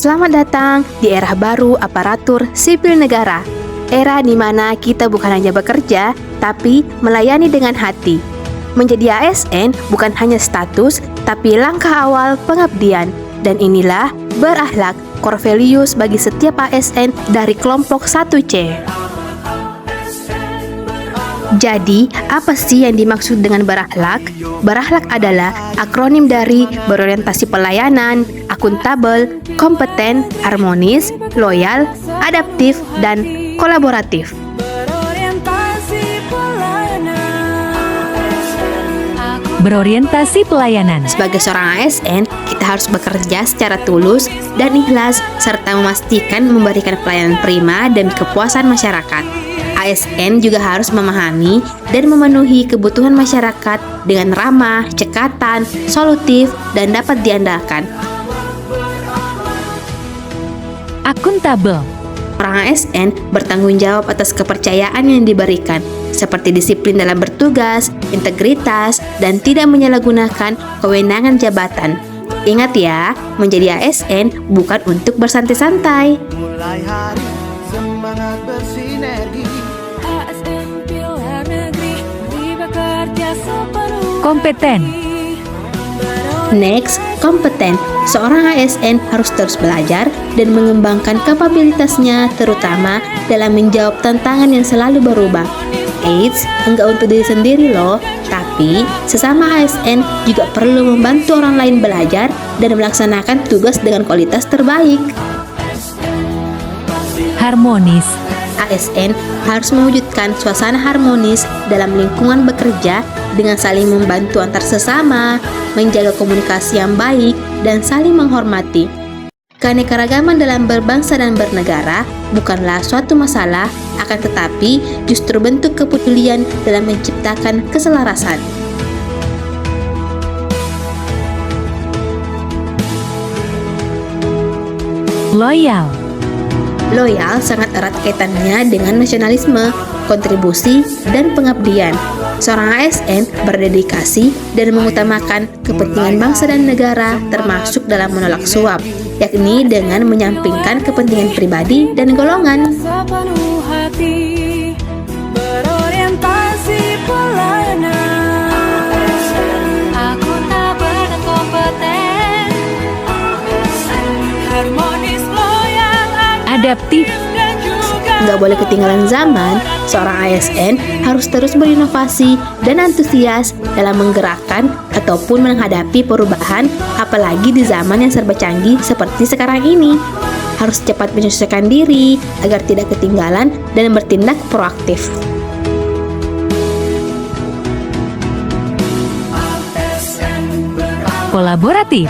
Selamat datang di era baru aparatur sipil negara. Era di mana kita bukan hanya bekerja, tapi melayani dengan hati. Menjadi ASN bukan hanya status, tapi langkah awal pengabdian. Dan inilah berakhlak, core values bagi setiap ASN dari kelompok 1C. Jadi, apa sih yang dimaksud dengan berakhlak? Berakhlak adalah akronim dari berorientasi pelayanan, akuntabel, kompeten, harmonis, loyal, adaptif, dan kolaboratif. Berorientasi pelayanan. Sebagai seorang ASN, kita harus bekerja secara tulus dan ikhlas, serta memastikan memberikan pelayanan prima demi kepuasan masyarakat. ASN juga harus memahami dan memenuhi kebutuhan masyarakat dengan ramah, cekatan, solutif, dan dapat diandalkan. Akuntabel. Orang ASN bertanggung jawab atas kepercayaan yang diberikan, seperti disiplin dalam bertugas, integritas, dan tidak menyalahgunakan kewenangan jabatan. Ingat ya, menjadi ASN bukan untuk bersantai-santai. Mulai hari semangat bersinergi. Kompeten. Next, kompeten. Seorang ASN harus terus belajar dan mengembangkan kapabilitasnya, terutama dalam menjawab tantangan yang selalu berubah. Eits, enggak untuk diri sendiri loh, tapi sesama ASN juga perlu membantu orang lain belajar dan melaksanakan tugas dengan kualitas terbaik. Harmonis. ASN harus mewujudkan suasana harmonis dalam lingkungan bekerja dengan saling membantu antar sesama, menjaga komunikasi yang baik, dan saling menghormati. Keanekaragaman dalam berbangsa dan bernegara bukanlah suatu masalah, akan tetapi justru bentuk kepedulian dalam menciptakan keselarasan. Loyal. Loyal sangat erat kaitannya dengan nasionalisme, kontribusi, dan pengabdian. Seorang ASN berdedikasi dan mengutamakan kepentingan bangsa dan negara, termasuk dalam menolak suap, yakni dengan menyampingkan kepentingan pribadi dan golongan. Adaptif. Nggak boleh ketinggalan zaman, seorang ASN harus terus berinovasi dan antusias dalam menggerakkan ataupun menghadapi perubahan, apalagi di zaman yang serba canggih seperti sekarang ini. Harus cepat menyesuaikan diri agar tidak ketinggalan dan bertindak proaktif. Kolaboratif.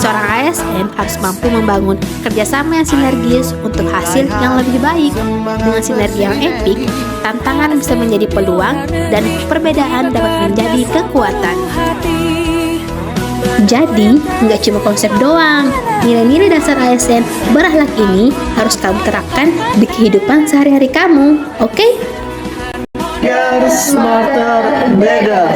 Seorang ASN harus mampu membangun kerjasama yang sinergis untuk hasil yang lebih baik. Dengan sinergi yang epik, tantangan bisa menjadi peluang dan perbedaan dapat menjadi kekuatan. Jadi, nggak cuma konsep doang. Nilai-nilai dasar ASN berakhlak ini harus kamu terapkan di kehidupan sehari-hari kamu, oke? Get smarter, better.